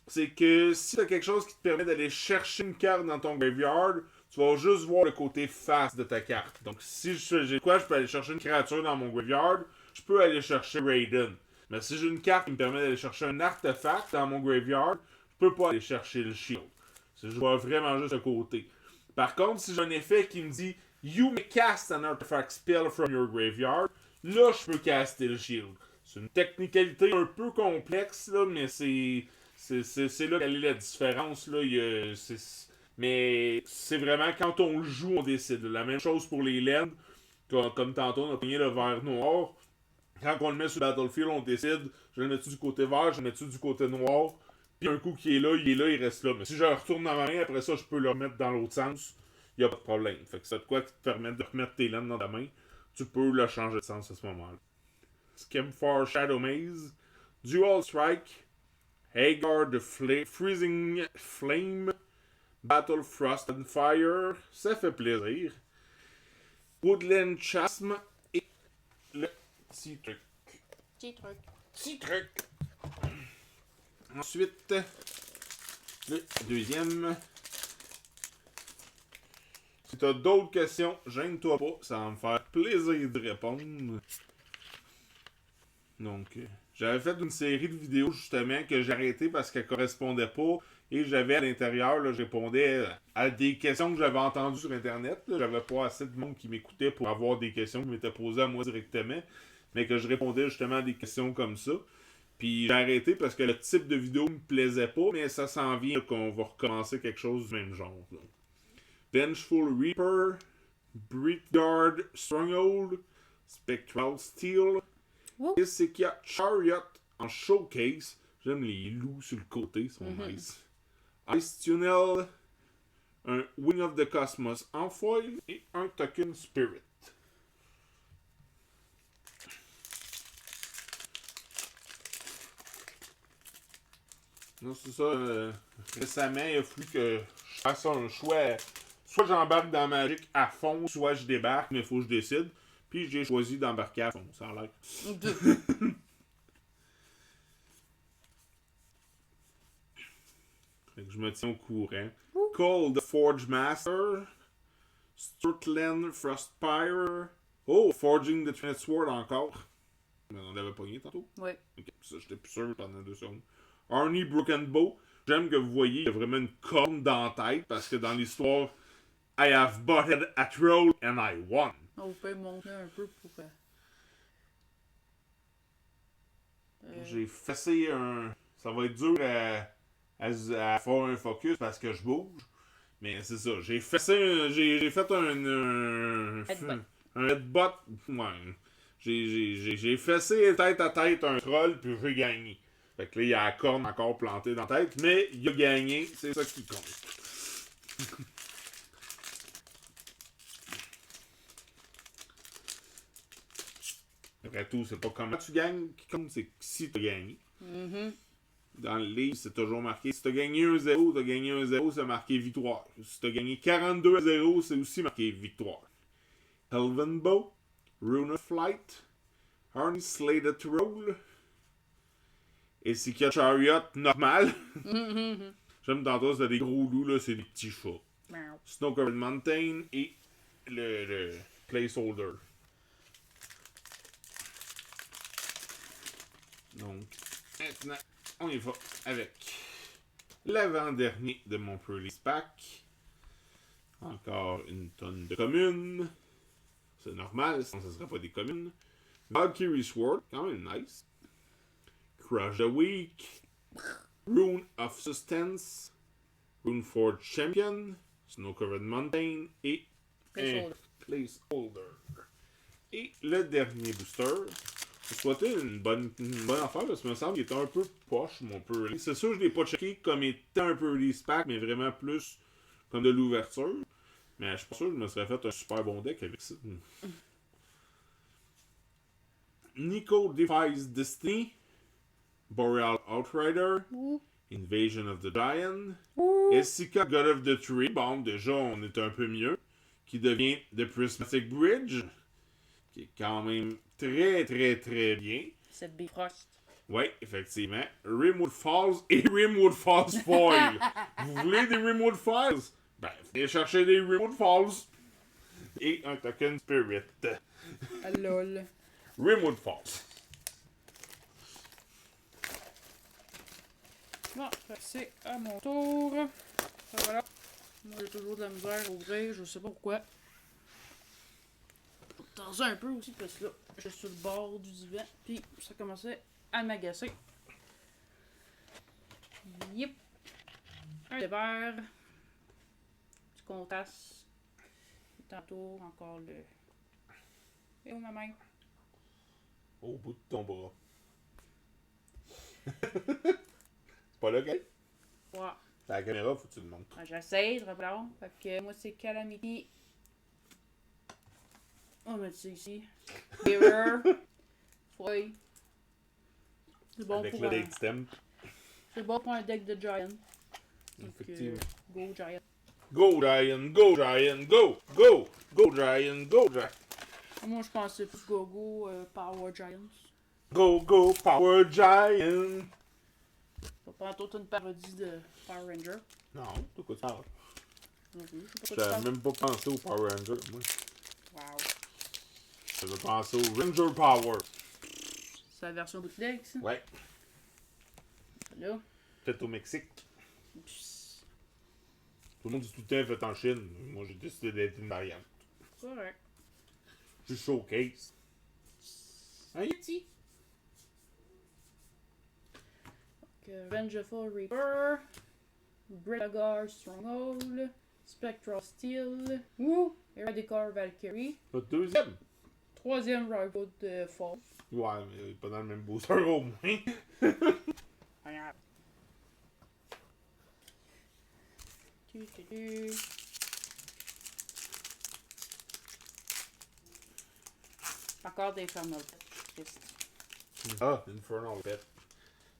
c'est que si tu as quelque chose qui te permet d'aller chercher une carte dans ton graveyard, tu vas juste voir le côté face de ta carte. Donc, si j'ai quoi, je peux aller chercher une créature dans mon graveyard, je peux aller chercher Raiden. Mais si j'ai une carte qui me permet d'aller chercher un artefact dans mon graveyard, je peux pas aller chercher le shield. Je vois vraiment juste le côté. Par contre, si j'ai un effet qui me dit You may cast an artifact spell from your graveyard, là, je peux caster le shield. C'est une technicalité un peu complexe, là, mais c'est là quelle est la différence. Là. Mais c'est vraiment quand on le joue, on décide. La même chose pour les LED. Comme tantôt, on a pogné le vert noir. Quand on le met sur le battlefield, on décide je le mets-tu du côté vert, je le mets-tu du côté noir. Puis un coup qui est là, il reste là. Mais si je le retourne dans ma main, après ça, je peux le remettre dans l'autre sens. Il n'y a pas de problème. Fait que c'est de quoi qui te permet de remettre tes laines dans ta main. Tu peux le changer de sens à ce moment-là. Skemfar Shadow Maze. Dual Strike. Hagar the Freezing Flame. Battle Frost and Fire. Ça fait plaisir. Woodland Chasm. Et le petit truc. Petit truc. Ensuite, le deuxième. Si tu as d'autres questions, gêne-toi pas, ça va me faire plaisir de répondre. Donc, j'avais fait une série de vidéos justement que j'ai arrêté parce qu'elle correspondait pas. Et j'avais à l'intérieur, là, je répondais à des questions que j'avais entendues sur Internet. Là. J'avais pas assez de monde qui m'écoutait pour avoir des questions qui m'étaient posées à moi directement. Mais que je répondais justement à des questions comme ça. Puis j'ai arrêté parce que le type de vidéo me plaisait pas, mais ça s'en vient qu'on va recommencer quelque chose du même genre. Là. Vengeful Reaper, Brickyard Stronghold, Spectral Steel, Woo. Issachia Chariot en showcase. J'aime les loups sur le côté, ils sont nice. Ice Tunnel, un Wing of the Cosmos en foil et un Token Spirit. Non, c'est ça. Récemment, il a fallu que je fasse un choix. Soit j'embarque dans Magic à fond, soit je débarque, mais il faut que je décide. Puis j'ai choisi d'embarquer à fond, ça a l'air. Fait que je me tiens au courant. Call the Forge Master. Sturtland Frostpire. Oh, Forging the Trinity Sword encore. Mais on l'avait pogné tantôt. Ouais. Ok, ça j'étais plus sûr pendant 2 secondes. Arnie Broken Bow. J'aime que vous voyez, il y a vraiment une corne dans la tête parce que dans l'histoire, I have butted a troll and I won. On peut monter un peu pour. J'ai fessé un. Ça va être dur à faire un focus parce que je bouge. Mais c'est ça. J'ai fessé. J'ai fait un headbutt. Ouais. J'ai fessé tête à tête un troll puis j'ai gagné. Fait que là, il y a la corne encore plantée dans la tête, mais il a gagné, c'est ça qui compte. Après tout, c'est pas comment tu gagnes qui compte, c'est si tu as gagné. Dans le livre, c'est toujours marqué si tu as gagné 1-0, tu as gagné 1-0, c'est marqué victoire. Si tu as gagné 42-0, c'est aussi marqué victoire. Elven Bow, Rune of Flight, Arnie Slated Troll. Et c'est qu'il y a Chariot normal. J'aime tantôt, c'est des gros loups, là, c'est des petits chats. Snow Covered Mountain et le placeholder. Donc, maintenant, on y va avec l'avant-dernier de mon Pre-Release Pack. Encore une tonne de communes. C'est normal, sinon ça serait pas des communes. Valkyrie Sword, quand même nice. Crush the Weak, Rune of Substance, Runeforge Champion, Snow Covered Mountain et Placeholder. Et le dernier booster, je souhaitais une bonne affaire parce que me semble qu'il était un peu poche mon peu. C'est sûr que je l'ai pas checké comme étant un peu release pack, mais vraiment plus comme de l'ouverture. Mais je suis pas sûr que je me serais fait un super bon deck avec ça. Nico Defies Destiny. Boreal Outrider, Invasion of the Giant, Issachia God of the Tree, bon déjà on est un peu mieux, qui devient The Prismatic Bridge, qui est quand même très très très bien. C'est Bifrost. Oui, effectivement. Rimwood Falls et Rimwood Falls Foil. Vous voulez des Rimwood Falls? Ben, venez chercher des Rimwood Falls. Et un Token Spirit. Ah lol. Rimwood Falls. Bon, c'est à mon tour. Voilà. Moi, j'ai toujours de la misère à ouvrir, je sais pas pourquoi. Je vais tendre un peu aussi, parce que là, je suis sur le bord du divan, puis ça commençait à m'agacer. Yep. Un des verres. Du Comtasse. Tantôt, encore le. Et où ma main? Au bout de ton bras. Pas là, gars? Ouais. La caméra, faut que tu le montres. J'essaie, je reprends. Fait que moi, c'est Calamity. On va mettre ça ici. Mirror. Feuille. C'est bon, avec pour le un... deck stem. C'est bon pour un deck de Giant. Effectivement. Go Giant. Go Giant, go Giant, go, go, go Giant, go Giant. Moi, je pensais plus Go Power Giants. Go, go, Power Giant. C'est pas toute une parodie de Power Ranger. Non, de quoi tu parles? Non plus, je sais pas quoi tu J'avais parles. même pas pensé au Power Ranger, moi. Wow. J'avais pensé au Ranger Power. C'est la version bootleg, ça? Ouais, Là. peut-être au Mexique. Psst. Tout le monde dit tout le temps fait en Chine. Moi, j'ai décidé d'être une variante. Correct. Je suis showcase. Un Yeti. Vengeful Reaper. Britagar Stronghold. Spectral Steel. Woo! Eradicator Valkyrie. Le deuxième. Troisième Rival de Fall. Ouais, mais pas dans le même booster au moins. Regarde. Encore des fameux triste. Ah, Infernal Pet.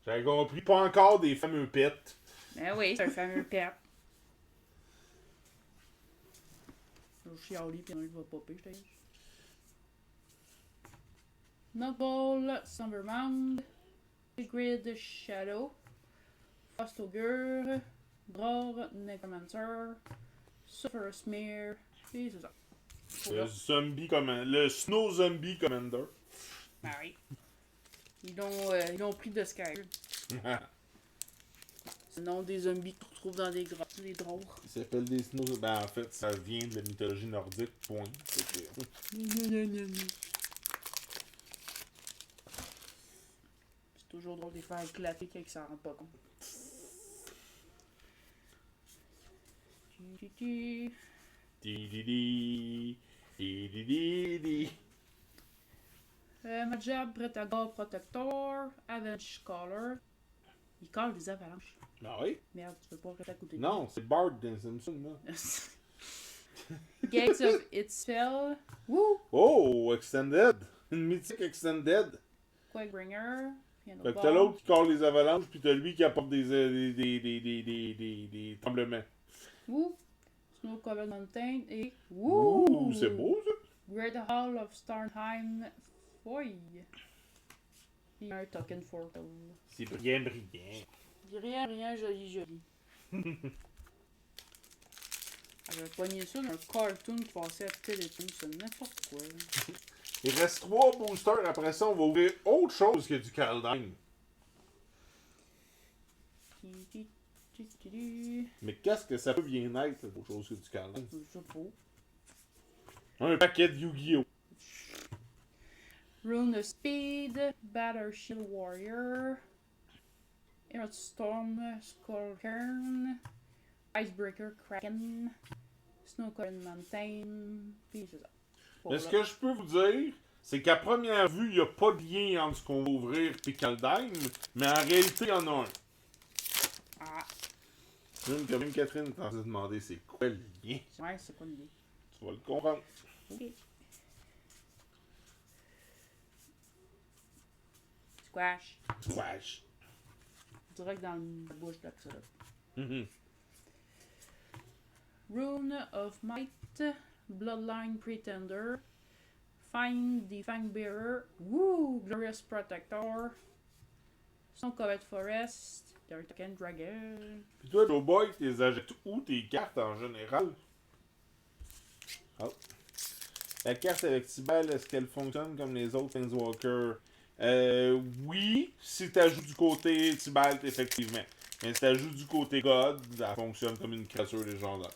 J'avais compris, pas encore des fameux pets. Ben oui, c'est un fameux pet. Je suis chialé pis il va popper, je te dis. Nutball, Summermound, Grid Shadow, Frost Ogre, Dror, Necromancer, Sulfur Smear, et c'est ça. Le Snow Zombie Commander. Ben oui. Ils l'ont pris de Skyrim. C'est le nom des zombies qu'on trouve dans des grottes, des drôles. Il s'appelle des Snow. Ben en fait, ça vient de la mythologie nordique, point. C'est toujours drôle de les faire éclater quand ils s'en rendent pas compte. Majab, Pretagar, Protector, Avenge Caller. Il colle des avalanches. Ah oui? Merde, tu peux pas rester à côté de Non, c'est Bard dans Simpson, là. Gates of Itspell. Woo! Oh, Extended! Une mythique Extended! Quakebringer. Fait que t'as l'autre qui colle les avalanches, puis t'as lui qui apporte des tremblements. Woo! Snow Covered Mountain et woo! Ouh, c'est beau ça! Great Hall of Starnheim Foy. Il y a un token portal. C'est bien brillant. Rien, joli. J'avais pogné ça dans un cartoon qui passait à Télétoon, c'est n'importe quoi. Il reste 3 boosters, après ça on va ouvrir autre chose que du Kaldheim. Mais qu'est-ce que ça peut bien être, autre chose que du Kaldheim? Je sais pas. Un paquet de Yu-Gi-Oh! Rune of Speed, Batter Shield Warrior, Earthstorm, Skullcairn, Icebreaker Kraken, Snowcorn Mountain, puis c'est ça. Mais ce que je peux vous dire, c'est qu'à première vue, il n'y a pas de lien entre ce qu'on va ouvrir et Kaldheim, mais en réalité, il y en a un. Ah, Même Catherine est en train de demander c'est quoi le lien. ouais, c'est pas une idée. Tu vas le comprendre. Ok. Squash. Squash. Direct dans la bouche de ça. Mhm. Rune of Might, Bloodline Pretender, Find the Fangbearer, Woo! Glorious Protector, Snow Covet Forest, Dark Token Dragon. Pis toi, Joe Boy, tu les achètes où tes cartes en général? Oh. La carte avec Tibal, est-ce qu'elle fonctionne comme les autres Planeswalkers? Oui, si t'ajoutes du côté Tibalt, effectivement. Mais si t'ajoutes du côté God, ça fonctionne comme une créature légendaire.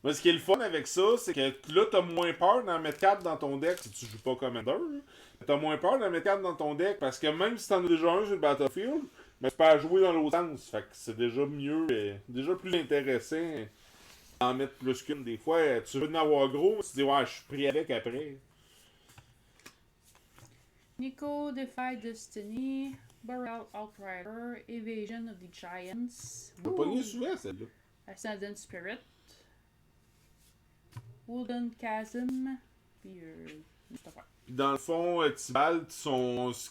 Mais ce qui est le fun avec ça, c'est que là, t'as moins peur d'en mettre 4 dans ton deck si tu joues pas Commander. T'as moins peur d'en mettre 4 dans ton deck parce que même si t'en as déjà un sur le Battlefield, mais tu peux la jouer dans l'autre sens. Fait que c'est déjà mieux, déjà plus intéressant d'en mettre plus qu'une. Des fois, tu veux en avoir gros, tu te dis, ouais, je suis pris avec après. Nico, Defy Destiny, Boreal Outrider, Evasion of the Giants, On va pogner souvent celle-là. Ascendant Spirit, Wooden Chasm, puis cette affaire. Puis dans le fond, Tibalt,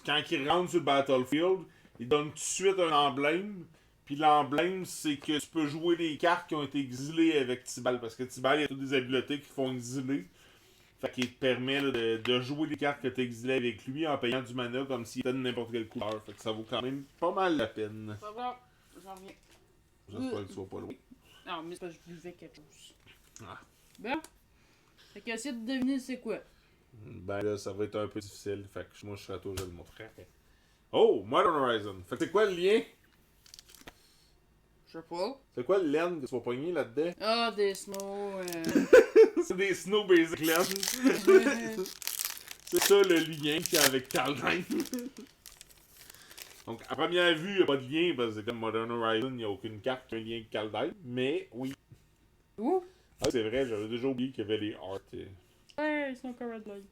quand il rentre sur le Battlefield, il donne tout de suite un emblème. Puis l'emblème, c'est que tu peux jouer des cartes qui ont été exilées avec Tibalt. Parce que Tibalt, il y a toutes des habiletés qui font exiler. Fait qu'il te permet là, de jouer les cartes que tu as exilées avec lui en payant du mana comme s'il était de n'importe quelle couleur. Fait que ça vaut quand même pas mal la peine. Ça va, j'en reviens. J'espère que tu vas pas loin. Non, mais c'est parce que je buvais quelque chose. Ah. Bon. Fait qu'essayer de deviner c'est quoi. Ben là, ça va être un peu difficile. Fait que moi, je serai à toi, je le montrerai. Oh, Modern Horizon. Fait que c'est quoi le lien? Je sais pas. C'est quoi le laine que tu vas pogner là-dedans? Ah, des snow. C'est des Snow Basic Lands. C'est ça le lien qu'il y a avec Kaldheim. Donc, à première vue, il n'y a pas de lien, parce que comme Modern Horizon, il n'y a aucune carte qui a un lien avec Kaldheim. Mais oui. Ouh! Ah, c'est vrai, j'avais déjà oublié qu'il y avait les arts. Hey, Snow Red Light.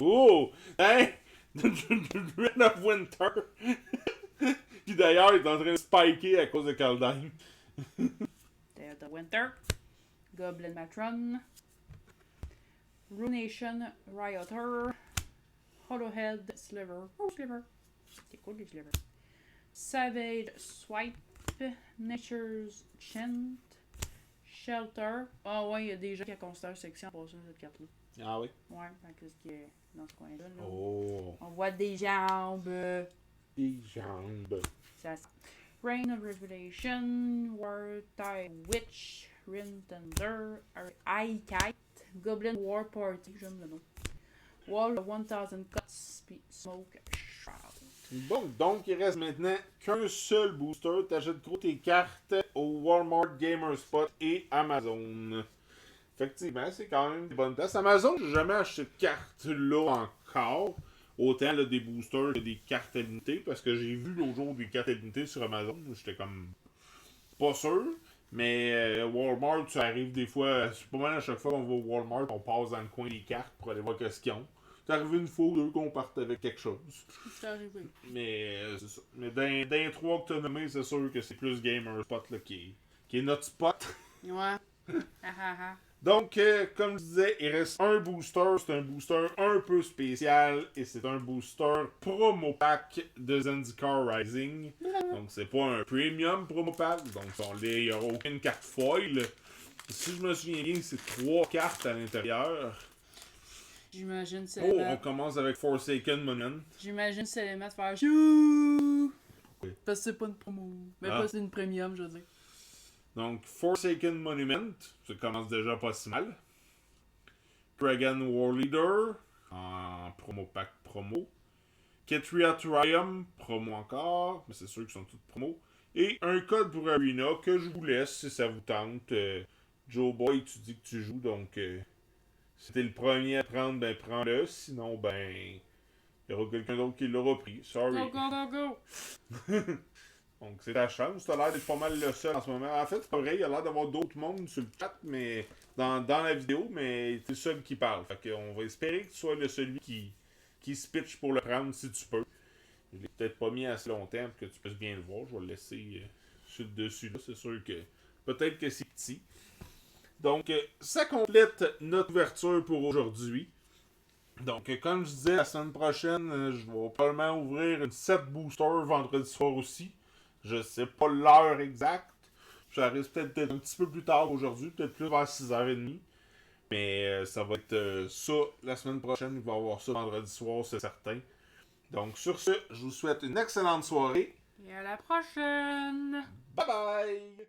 Oh! Hein? Red of Winter! Puis d'ailleurs, il est en train de spiker à cause de Kaldheim. Day of the Winter. Goblin Matron. Runation Rioter. Hollowhead Sliver. Oh, Sliver. C'est cool les Slivers. Savage Swipe. Nature's Chant. Shelter. Ah ouais, il y a des gens qui considèrent sexy en passant cette carte-là. Ah oui? Ouais, qu'est-ce qu'il y a dans ce coin-là? Là? Oh! On voit des jambes. Des jambes. Ça. Rain of Revelation. War Tide Witch. Rin Thunder. Eye Kite. Goblin War Party. J'aime le nom. Wall of 1000 Cuts. Puis Smoke Shroud. Bon, donc il reste maintenant qu'un seul booster. T'achètes gros tes cartes au Walmart, GamerSpot et Amazon. Effectivement, c'est quand même des bonnes places. Amazon, j'ai jamais acheté de cartes-là encore. Autant là, des boosters que des cartes limitées. Parce que j'ai vu l'autre jour des cartes limitées sur Amazon. J'étais comme pas sûr. Mais Walmart, ça arrive des fois. C'est pas mal à chaque fois qu'on va au Walmart, on passe dans le coin des cartes pour aller voir qu'est-ce qu'ils ont. C'est arrivé une fois ou deux qu'on parte avec quelque chose. C'est arrivé. Mais c'est ça. Mais dans les trois que tu as nommés, c'est sûr que c'est plus GamerSpot là, qui est notre spot. Ouais. Donc, comme je disais, il reste un booster. C'est un booster un peu spécial. Et c'est un booster promo pack de Zendikar Rising. Donc, c'est pas un premium promo pack. Donc, il n'y aura aucune carte foil. Si je me souviens bien, c'est 3 cartes à l'intérieur. J'imagine c'est Oh, on commence avec Forsaken Monument. J'imagine c'est les mettre faire chou. Oui. Parce que c'est pas une promo. Mais Ah. pas c'est une premium, je veux dire. Donc, Forsaken Monument, ça commence déjà pas si mal. Dragon War Leader, en promo pack promo. Ketria Triumph, promo encore, mais c'est sûr qu'ils sont toutes promo. Et un code pour Arena que je vous laisse si ça vous tente. Joe Boy, tu dis que tu joues, donc si t'es le premier à prendre, ben prends-le. Sinon, ben, il y aura quelqu'un d'autre qui l'aura pris. Sorry. Go, go, go, go! Donc, c'est ta chance. T'as l'air d'être pas mal le seul en ce moment. En fait, c'est pas vrai, il y a l'air d'avoir d'autres mondes sur le chat, mais dans la vidéo, mais t'es le seul qui parle. Fait qu'on va espérer que tu sois celui qui se pitch pour le prendre si tu peux. Je l'ai peut-être pas mis assez longtemps pour que tu puisses bien le voir. Je vais le laisser sur le dessus là. C'est sûr que peut-être que c'est petit. Donc, ça complète notre ouverture pour aujourd'hui. Donc, comme je disais, la semaine prochaine, je vais probablement ouvrir une 7 boosters vendredi soir aussi. Je sais pas l'heure exacte. Ça risque peut-être un petit peu plus tard aujourd'hui, peut-être plus vers 6h30. Mais ça va être ça la semaine prochaine. Il va y avoir ça vendredi soir, c'est certain. Donc, sur ce, je vous souhaite une excellente soirée. Et à la prochaine! Bye bye!